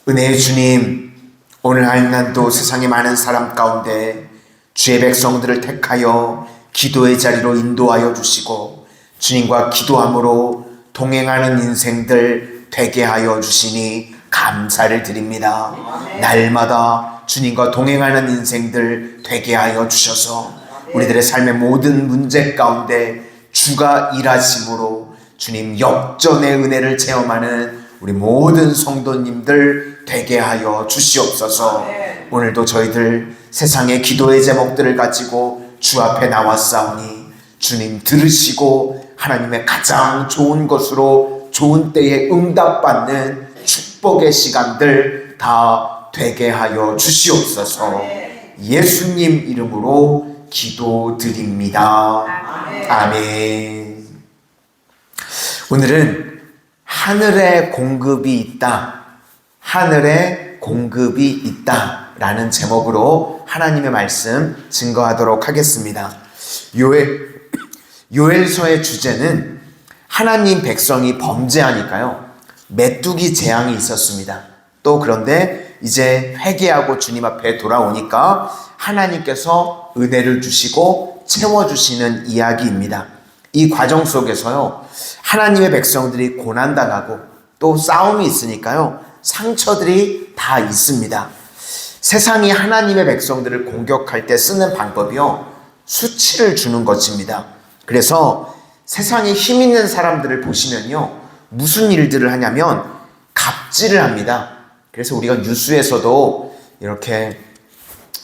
은혜의 주님, 오늘 한날도 세상의 많은 사람 가운데 주의 백성들을 택하여 기도의 자리로 인도하여 주시고 주님과 기도함으로 동행하는 인생들 되게 하여 주시니 감사를 드립니다. 날마다 주님과 동행하는 인생들 되게 하여 주셔서 우리들의 삶의 모든 문제 가운데 주가 일하심으로 주님 역전의 은혜를 체험하는 우리 모든 성도님들 되게 하여 주시옵소서. 오늘도 저희들 세상의 기도의 제목들을 가지고 주 앞에 나왔사오니 주님 들으시고 하나님의 가장 좋은 것으로 좋은 때에 응답받는 축복의 시간들 다 되게 하여 주시옵소서. 예수님 이름으로 기도드립니다. 아멘. 오늘은 하늘에 공급이 있다, 하늘에 공급이 있다 라는 제목으로 하나님의 말씀 증거하도록 하겠습니다. 요엘서의 주제는 하나님 백성이 범죄하니까요 메뚜기 재앙이 있었습니다. 또 그런데 이제 회개하고 주님 앞에 돌아오니까 하나님께서 은혜를 주시고 채워주시는 이야기입니다. 이 과정 속에서요 하나님의 백성들이 고난당하고 또 싸움이 있으니까요 상처들이 다 있습니다. 세상이 하나님의 백성들을 공격할 때 쓰는 방법이요 수치를 주는 것입니다. 그래서 세상에 힘 있는 사람들을 보시면요 무슨 일들을 하냐면 갑질을 합니다. 그래서 우리가 뉴스에서도 이렇게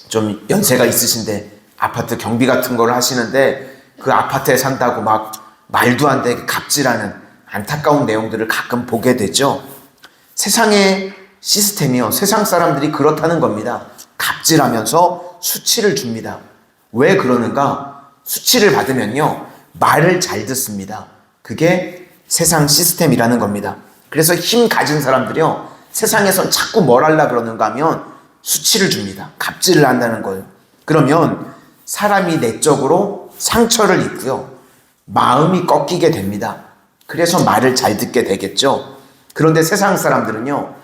좀 연세가 있으신데 아파트 경비 같은 걸 하시는데 그 아파트에 산다고 막 말도 안 되게 갑질하는 안타까운 내용들을 가끔 보게 되죠. 세상의 시스템이요 세상 사람들이 그렇다는 겁니다. 갑질하면서 수치를 줍니다. 왜 그러는가? 수치를 받으면요 말을 잘 듣습니다. 그게 세상 시스템이라는 겁니다. 그래서 힘 가진 사람들이요 세상에서 자꾸 뭘 하려고 그러는가 하면 수치를 줍니다. 갑질을 한다는 거예요. 그러면 사람이 내적으로 상처를 입고요 마음이 꺾이게 됩니다. 그래서 말을 잘 듣게 되겠죠. 그런데 세상 사람들은요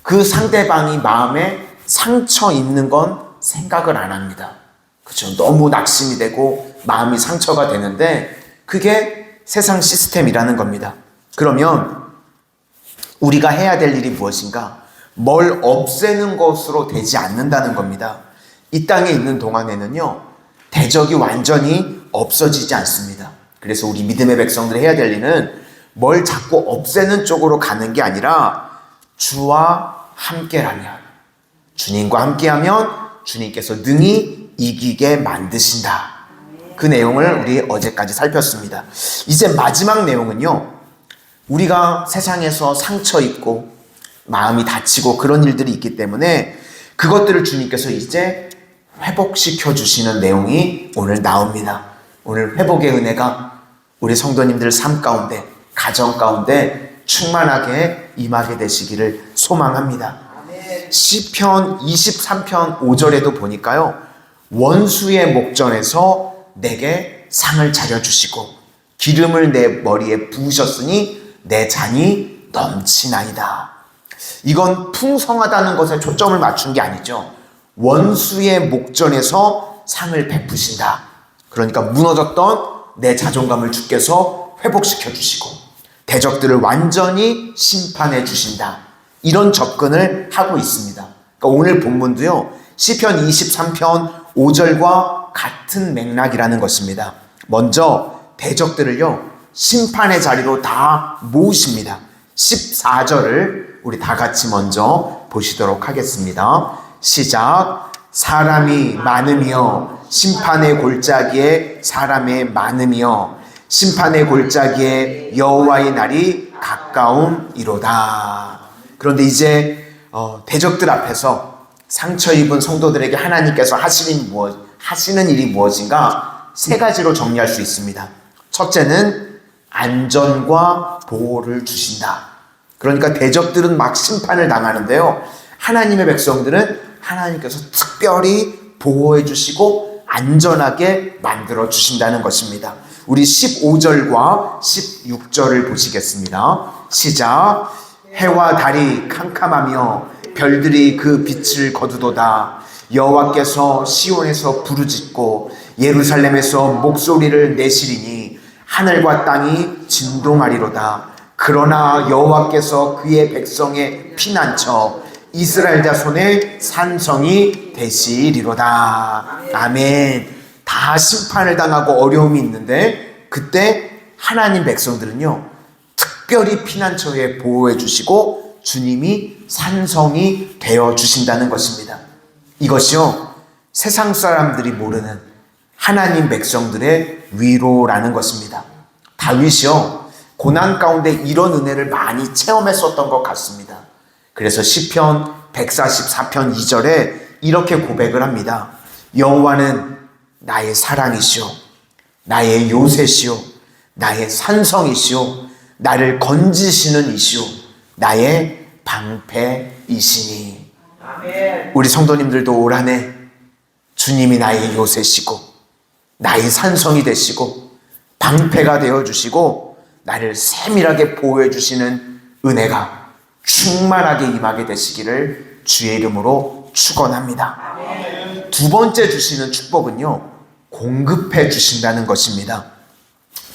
그 상대방이 마음에 상처 있는 건 생각을 안 합니다. 그렇죠? 너무 낙심이 되고 마음이 상처가 되는데 그게 세상 시스템이라는 겁니다. 그러면 우리가 해야 될 일이 무엇인가? 뭘 없애는 것으로 되지 않는다는 겁니다. 이 땅에 있는 동안에는요 대적이 완전히 없어지지 않습니다. 그래서 우리 믿음의 백성들이 해야 될 일은 뭘 자꾸 없애는 쪽으로 가는 게 아니라 주와 함께라면, 주님과 함께하면 주님께서 능히 이기게 만드신다. 그 내용을 우리 어제까지 살폈습니다. 이제 마지막 내용은요 우리가 세상에서 상처 입고 마음이 다치고 그런 일들이 있기 때문에 그것들을 주님께서 이제 회복시켜 주시는 내용이 오늘 나옵니다. 오늘 회복의 은혜가 우리 성도님들 삶 가운데 가정 가운데 충만하게 임하게 되시기를 소망합니다. 시편 23편 5절에도 보니까요 원수의 목전에서 내게 상을 차려주시고 기름을 내 머리에 부으셨으니 내 잔이 넘치나이다. 이건 풍성하다는 것에 초점을 맞춘 게 아니죠. 원수의 목전에서 상을 베푸신다. 그러니까 무너졌던 내 자존감을 주께서 회복시켜 주시고 대적들을 완전히 심판해 주신다. 이런 접근을 하고 있습니다. 그러니까 오늘 본문도요 시편 23편 5절과 같은 맥락이라는 것입니다. 먼저 대적들을요 심판의 자리로 다 모으십니다. 14절을 우리 다 같이 먼저 보시도록 하겠습니다. 시작. 사람이 많으며 심판의 골짜기에 사람의 많으며 심판의 골짜기에 여호와의 날이 가까움이로다. 그런데 이제 대적들 앞에서 상처 입은 성도들에게 하나님께서 하시는 일이 무엇인가? 세 가지로 정리할 수 있습니다. 첫째는 안전과 보호를 주신다. 그러니까 대적들은 막 심판을 당하는데요 하나님의 백성들은 하나님께서 특별히 보호해 주시고 안전하게 만들어 주신다는 것입니다. 우리 15절과 16절을 보시겠습니다. 시작. 해와 달이 캄캄하며 별들이 그 빛을 거두도다. 여호와께서 시온에서 부르짖고 예루살렘에서 목소리를 내시리니 하늘과 땅이 진동하리로다. 그러나 여호와께서 그의 백성의 피난처 이스라엘 자손의 산성이 되시리로다. 아멘. 다 심판을 당하고 어려움이 있는데 그때 하나님 백성들은요, 특별히 피난처에 보호해 주시고 주님이 산성이 되어 주신다는 것입니다. 이것이요, 세상 사람들이 모르는 하나님 백성들의 위로라는 것입니다. 다윗이요, 고난 가운데 이런 은혜를 많이 체험했었던 것 같습니다. 그래서 시편 144편 2절에 이렇게 고백을 합니다. 여호와는 나의 사랑이시오, 나의 요새시오, 나의 산성이시오, 나를 건지시는 이시오, 나의 방패이시니. 아멘. 우리 성도님들도 올 한 해 주님이 나의 요새시고 나의 산성이 되시고 방패가 되어주시고 나를 세밀하게 보호해 주시는 은혜가 충만하게 임하게 되시기를 주의 이름으로 축원합니다. 아멘. 두 번째 주시는 축복은요, 공급해 주신다는 것입니다.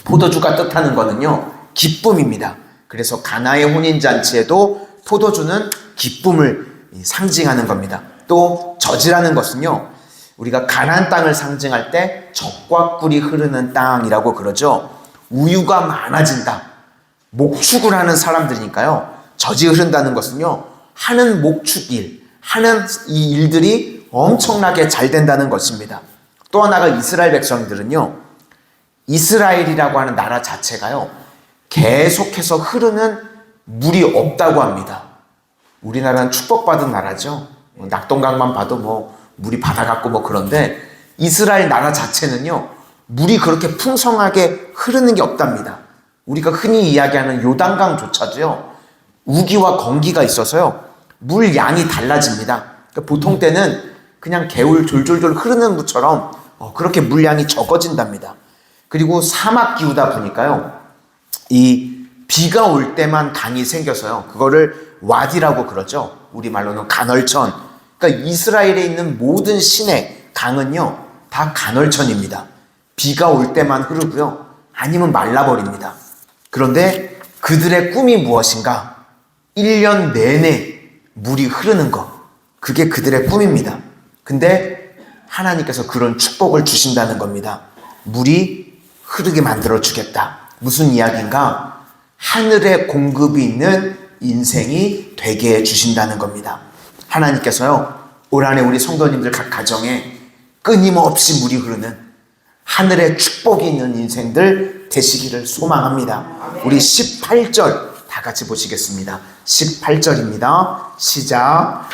포도주가 뜻하는 거는요, 기쁨입니다. 그래서 가나의 혼인잔치에도 포도주는 기쁨을 상징하는 겁니다. 또 젖이라는 것은요, 우리가 가나안 땅을 상징할 때 젖과 꿀이 흐르는 땅이라고 그러죠. 우유가 많아진다, 목축을 하는 사람들이니까요, 젖이 흐른다는 것은요, 하는 목축일, 하는 이 일들이 엄청나게 잘 된다는 것입니다. 또 하나가 이스라엘 백성들은요, 이스라엘이라고 하는 나라 자체가요, 계속해서 흐르는 물이 없다고 합니다. 우리나라는 축복받은 나라죠. 낙동강만 봐도 뭐 물이 바다 같고 뭐 그런데 이스라엘 나라 자체는요, 물이 그렇게 풍성하게 흐르는 게 없답니다. 우리가 흔히 이야기하는 요단강조차도요, 우기와 건기가 있어서요, 물 양이 달라집니다. 그러니까 보통 때는 그냥 개울 졸졸졸 흐르는 물처럼 그렇게 물량이 적어진답니다. 그리고 사막 기후다 보니까요, 이 비가 올 때만 강이 생겨서요, 그거를 와디라고 그러죠. 우리말로는 간헐천. 그러니까 이스라엘에 있는 모든 시내 강은요, 다 간헐천입니다. 비가 올 때만 흐르고요, 아니면 말라버립니다. 그런데 그들의 꿈이 무엇인가? 1년 내내 물이 흐르는 것, 그게 그들의 꿈입니다. 근데 하나님께서 그런 축복을 주신다는 겁니다. 물이 흐르게 만들어 주겠다. 무슨 이야기인가? 하늘의 공급이 있는 인생이 되게 해주신다는 겁니다. 하나님께서요, 올 한 해 우리 성도님들 각 가정에 끊임없이 물이 흐르는 하늘의 축복이 있는 인생들 되시기를 소망합니다. 우리 18절 다 같이 보시겠습니다. 18절입니다. 시작.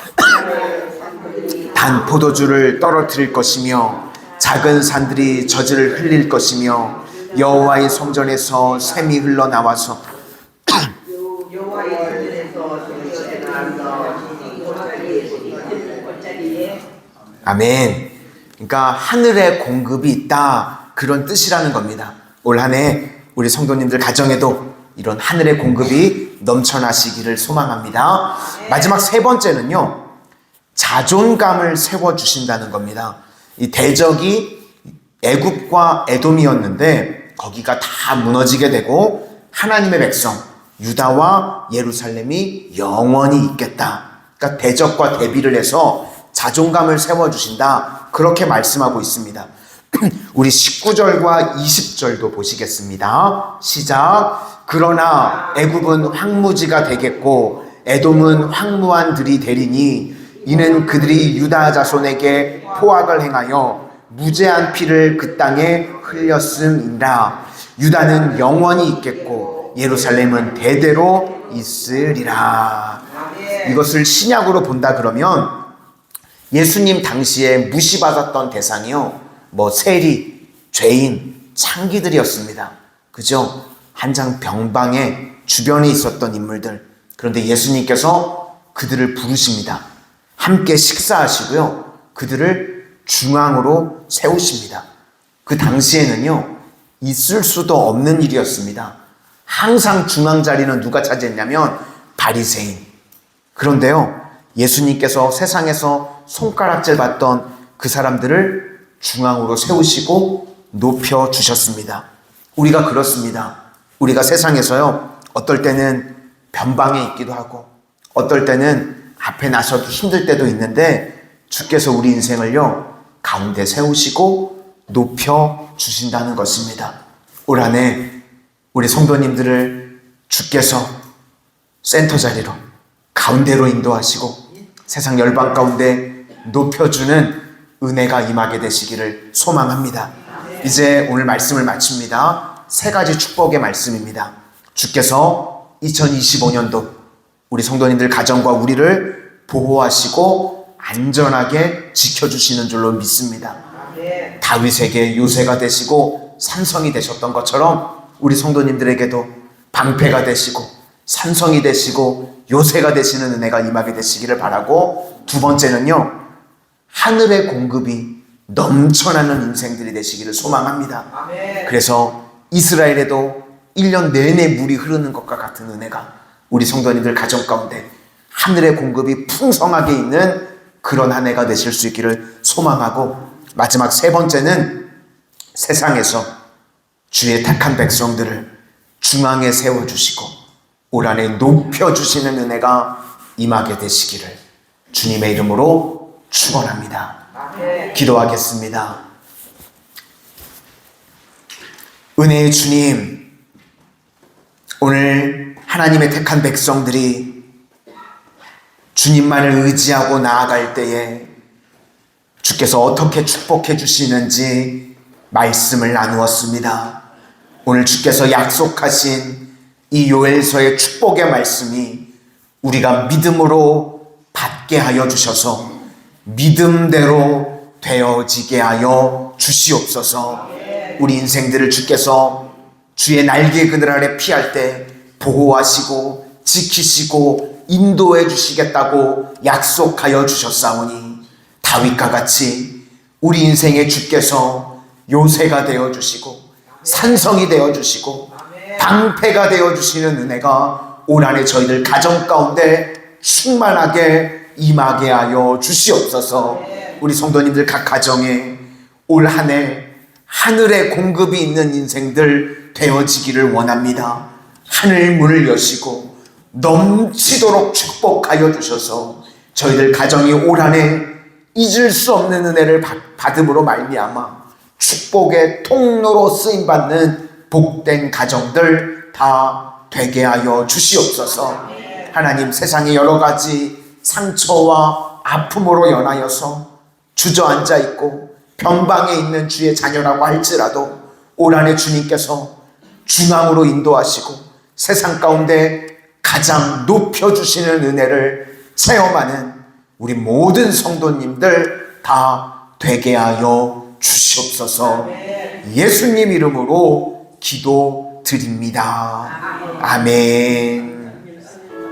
단 포도주를 떨어뜨릴 것이며 작은 산들이 젖을 흘릴 것이며 여호와의 성전에서 샘이 흘러나와서 아멘. 그러니까 하늘의 공급이 있다, 그런 뜻이라는 겁니다. 올 한 해 우리 성도님들 가정에도 이런 하늘의 공급이 넘쳐나시기를 소망합니다. 마지막 세 번째는요, 자존감을 세워주신다는 겁니다. 이 대적이 애굽과 에돔이었는데 거기가 다 무너지게 되고 하나님의 백성 유다와 예루살렘이 영원히 있겠다. 그러니까 대적과 대비를 해서 자존감을 세워주신다, 그렇게 말씀하고 있습니다. 우리 19절과 20절도 보시겠습니다. 시작. 그러나 애굽은 황무지가 되겠고 에돔은 황무한 들이 되리니 이는 그들이 유다 자손에게 포악을 행하여 무죄한 피를 그 땅에 흘렸음이라. 유다는 영원히 있겠고 예루살렘은 대대로 있으리라. 이것을 신약으로 본다 그러면 예수님 당시에 무시받았던 대상이요, 뭐 세리, 죄인, 창기들이었습니다. 그죠? 한 장 병방에 주변에 있었던 인물들. 그런데 예수님께서 그들을 부르십니다. 함께 식사하시고요, 그들을 중앙으로 세우십니다. 그 당시에는요, 있을 수도 없는 일이었습니다. 항상 중앙 자리는 누가 차지했냐면 바리새인. 그런데요, 예수님께서 세상에서 손가락질 받던 그 사람들을 중앙으로 세우시고 높여주셨습니다. 우리가 그렇습니다. 우리가 세상에서요, 어떨 때는 변방에 있기도 하고 어떨 때는 앞에 나서도 힘들 때도 있는데 주께서 우리 인생을요, 가운데 세우시고 높여주신다는 것입니다. 올 한 해 우리 성도님들을 주께서 센터 자리로 가운데로 인도하시고 세상 열방 가운데 높여주는 은혜가 임하게 되시기를 소망합니다. 이제 오늘 말씀을 마칩니다. 세 가지 축복의 말씀입니다. 주께서 2025년도 우리 성도님들 가정과 우리를 보호하시고 안전하게 지켜주시는 줄로 믿습니다. 다윗에게 요새가 되시고 산성이 되셨던 것처럼 우리 성도님들에게도 방패가 되시고 산성이 되시고 요새가 되시는 은혜가 임하게 되시기를 바라고, 두 번째는요, 하늘의 공급이 넘쳐나는 인생들이 되시기를 소망합니다. 그래서 이스라엘에도 1년 내내 물이 흐르는 것과 같은 은혜가 우리 성도님들 가정 가운데 하늘의 공급이 풍성하게 있는 그런 한 해가 되실 수 있기를 소망하고, 마지막 세 번째는 세상에서 주의 택한 백성들을 중앙에 세워주시고 올 한 해 높여주시는 은혜가 임하게 되시기를 주님의 이름으로 축원합니다. 기도하겠습니다. 은혜의 주님, 오늘 하나님의 택한 백성들이 주님만을 의지하고 나아갈 때에 주께서 어떻게 축복해 주시는지 말씀을 나누었습니다. 오늘 주께서 약속하신 이 요엘서의 축복의 말씀이 우리가 믿음으로 받게 하여 주셔서 믿음대로 되어지게 하여 주시옵소서. 우리 인생들을 주께서 주의 날개 그늘 아래 피할 때 보호하시고 지키시고 인도해 주시겠다고 약속하여 주셨사오니, 다윗과 같이 우리 인생에 주께서 요새가 되어 주시고 산성이 되어 주시고 방패가 되어 주시는 은혜가 올 한 해 저희들 가정 가운데 충만하게 임하게 하여 주시옵소서. 우리 성도님들 각 가정에 올 한 해 하늘의 공급이 있는 인생들 되어지기를 원합니다. 하늘 문을 여시고 넘치도록 축복하여 주셔서 저희들 가정이 올 한 해 잊을 수 없는 은혜를 받음으로 말미암아 축복의 통로로 쓰임받는 복된 가정들 다 되게 하여 주시옵소서. 하나님, 세상의 여러 가지 상처와 아픔으로 연하여서 주저앉아 있고 변방에 있는 주의 자녀라고 할지라도 올 한 해 주님께서 중앙으로 인도하시고 세상 가운데 가장 높여주시는 은혜를 체험하는 우리 모든 성도님들 다 되게 하여 주시옵소서. 예수님 이름으로 기도드립니다. 아멘.